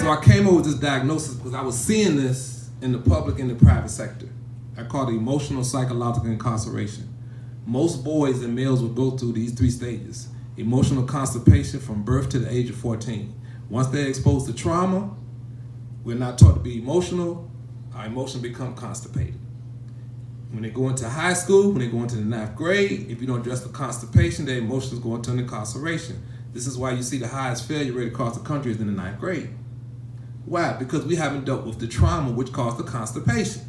So I came up with this diagnosis because I was seeing this in the public and the private sector. I call it emotional psychological incarceration. Most boys and males will go through these 3 stages. Emotional constipation from birth to the age of 14. Once they're exposed to trauma, we're not taught to be emotional, our emotions become constipated. When they go into high school, when they go into the 9th grade, if you don't address the constipation, their emotions go into an incarceration. This is why you see the highest failure rate across the country is in the 9th grade. Why? Because we haven't dealt with the trauma which caused the constipation.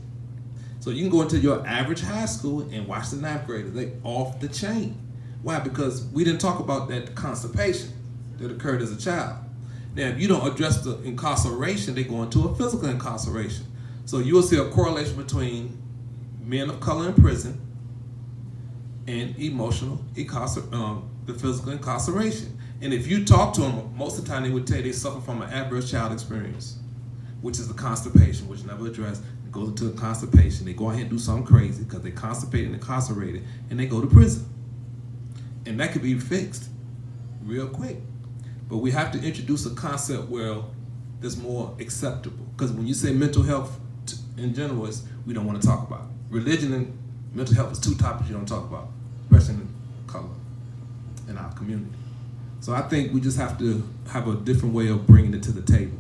So you can go into your average high school and watch the 9th graders, they off the chain. Why? Because we didn't talk about that constipation that occurred as a child. Now, if you don't address the incarceration, they go into a physical incarceration. So you will see a correlation between men of color in prison and the physical incarceration. And if you talk to them, most of the time they would tell you they suffer from an adverse child experience, which is the constipation, which never addressed. It goes into a constipation. They go ahead and do something crazy because they're constipated and incarcerated, and they go to prison. And that could be fixed real quick. But we have to introduce a concept where that's more acceptable. Because when you say mental health in general, we don't want to talk about it. Religion and mental health is 2 topics you don't talk about, especially in color in our community. So I think we just have to have a different way of bringing it to the table.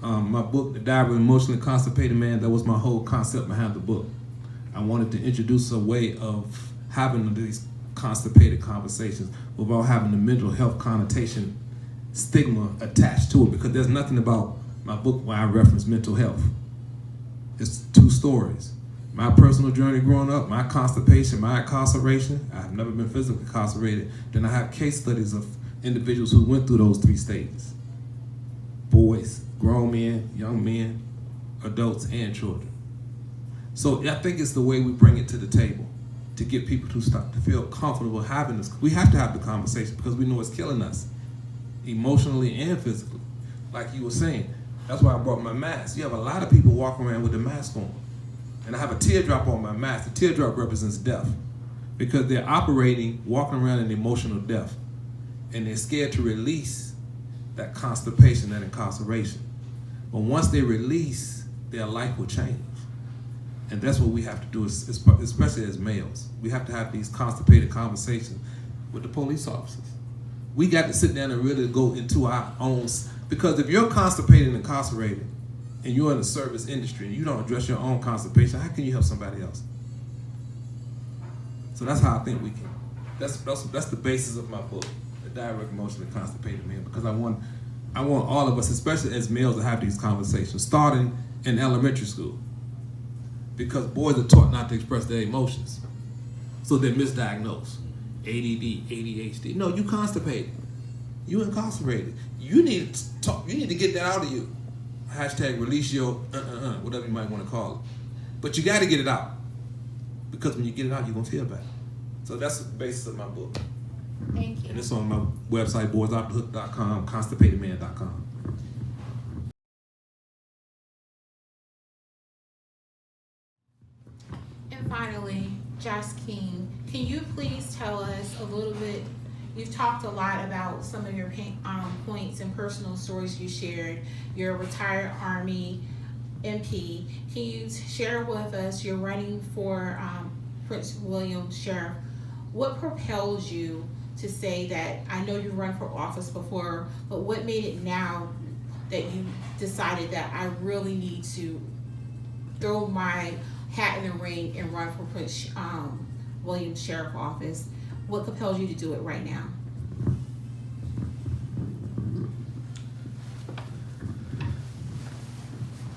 My book, The Diary of an Emotionally Constipated Man, that was my whole concept behind the book. I wanted to introduce a way of having these constipated conversations without having the mental health connotation stigma attached to it, because there's nothing about my book where I reference mental health. It's 2 stories. My personal journey growing up, my constipation, my incarceration. I've never been physically incarcerated. Then I have case studies of individuals who went through those 3 stages. Boys, grown men, young men, adults, and children. So I think it's the way we bring it to the table to get people to start to feel comfortable having this. We have to have the conversation because we know it's killing us, emotionally and physically. Like you were saying, that's why I brought my mask. You have a lot of people walking around with the mask on. And I have a teardrop on my mask. The teardrop represents death because they're operating, walking around in emotional death. And they're scared to release that constipation, that incarceration. But once they release, their life will change. And that's what we have to do, especially as males. We have to have these constipated conversations with the police officers. We got to sit down and really go into our own, because if you're constipated and incarcerated, and you're in the service industry and you don't address your own constipation, how can you help somebody else? So that's how I think we can. That's the basis of my book, The Diary of an Emotionally Constipated Man, because I want all of us, especially as males, to have these conversations, starting in elementary school. Because boys are taught not to express their emotions. So they're misdiagnosed. ADD, ADHD. No, you constipated. You incarcerated. You need to talk. You need to get that out of you. Hashtag release your whatever you might want to call it. But you got to get it out. Because when you get it out, you're going to feel better. So that's the basis of my book. Thank you. And it's on my website, boysoffthehook.com, constipatedman.com. And finally, Josh King, can you please tell us a little bit? You've talked a lot about some of your points and personal stories you shared. You're a retired Army MP. Can you share with us, you're running for Prince William Sheriff. What propels you to say that, I know you've run for office before, but what made it now that you decided that I really need to throw my hat in the ring and run for Prince William Sheriff office? What compels you to do it right now?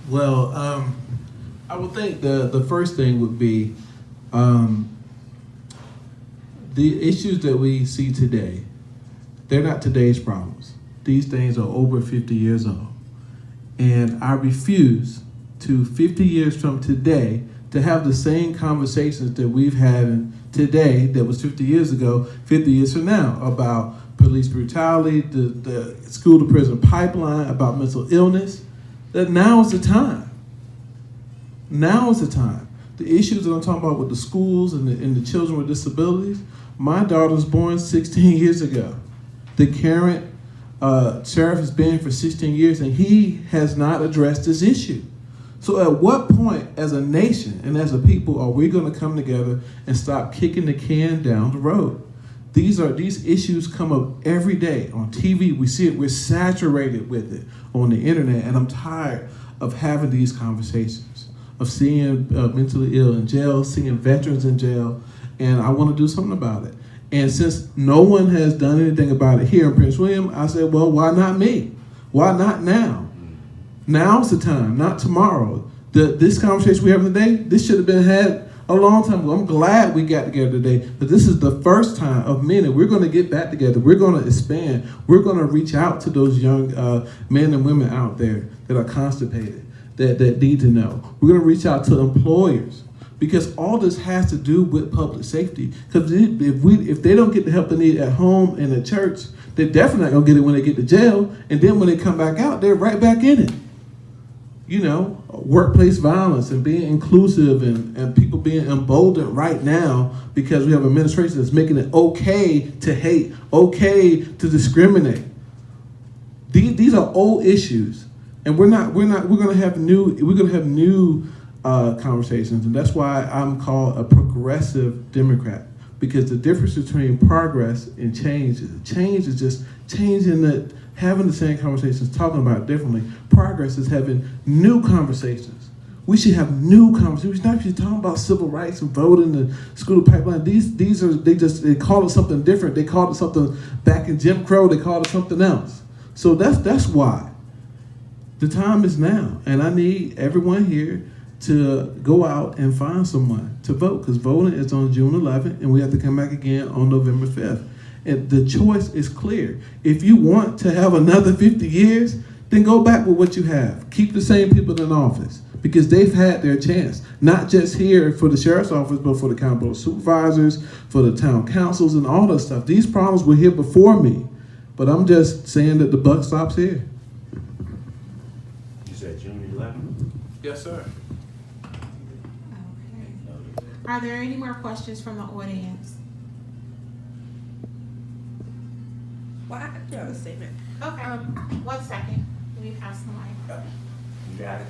Well, I would think the first thing would be the issues that we see today. They're not today's problems. These things are over 50 years old. And I refuse to, 50 years from today, to have the same conversations that we've had today that was 50 years ago, 50 years from now, about police brutality, the school to prison pipeline, about mental illness. That now is the time. Now is the time. The issues that I'm talking about with the schools and the children with disabilities, my daughter was born 16 years ago. The current Sheriff has been for 16 years, and he has not addressed this issue. So at what point, as a nation and as a people, are we going to come together and stop kicking the can down the road? These issues come up every day on TV. We see it. We're saturated with it on the internet, and I'm tired of having these conversations, of seeing mentally ill in jail, seeing veterans in jail, and I want to do something about it. And since no one has done anything about it here in Prince William, I said, well, why not me? Why not now? Now's the time, not tomorrow. This conversation we're having today, this should have been had a long time ago. I'm glad we got together today, but this is the first time of many. We're going to get back together. We're going to expand. We're going to reach out to those young men and women out there that are constipated, that need to know. We're going to reach out to employers, because all this has to do with public safety. Because if they don't get the help they need at home and at church, they're definitely not going to get it when they get to jail. And then when they come back out, they're right back in it. You know, workplace violence and being inclusive and people being emboldened right now because we have an administration that's making it okay to hate, okay to discriminate. These are old issues, and we're going to have new conversations, and that's why I'm called a progressive Democrat, because the difference between progress and change is just changing having the same conversations, talking about it differently. Progress is having new conversations. We should have new conversations. We should not be talking about civil rights and voting and school pipeline. They call it something different. They called it something back in Jim Crow. They called it something else. So that's why the time is now, and I need everyone here to go out and find someone to vote, because voting is on June 11th, and we have to come back again on November 5th. And the choice is clear. If you want to have another 50 years, then go back with what you have. Keep the same people in office, because they've had their chance, not just here for the sheriff's office, but for the county board of supervisors, for the town councils, and all that stuff. These problems were here before me, but I'm just saying that the buck stops here. You said June 11th? Yes, sir. Okay. Are there any more questions from the audience? Well, I do have a statement. Okay, 1 second. Let me pass the mic. You got it.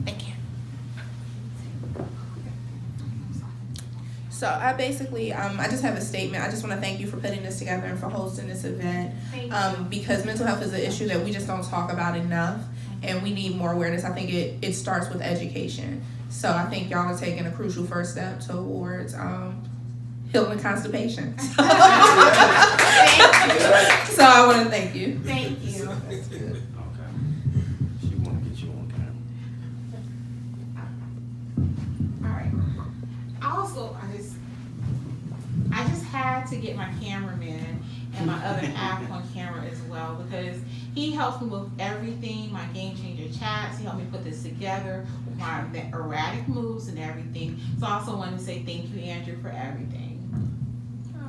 Thank you. So I basically, I just have a statement. I just want to thank you for putting this together and for hosting this event. Thank you. Because mental health is an issue that we just don't talk about enough, and we need more awareness. I think it starts with education. So I think y'all are taking a crucial first step towards healing constipation. So I want to thank you. Thank you. That's good. Okay. She want to get you on camera. All right. Also, I just had to get my cameraman and my other half on camera as well, because he helps me with everything, my Game Changer chats. He helped me put this together with my erratic moves and everything. So I also want to say thank you, Andrew, for everything.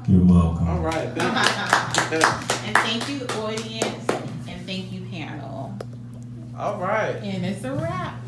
You're welcome. All right. And thank you, audience, and thank you, panel. All right. And it's a wrap.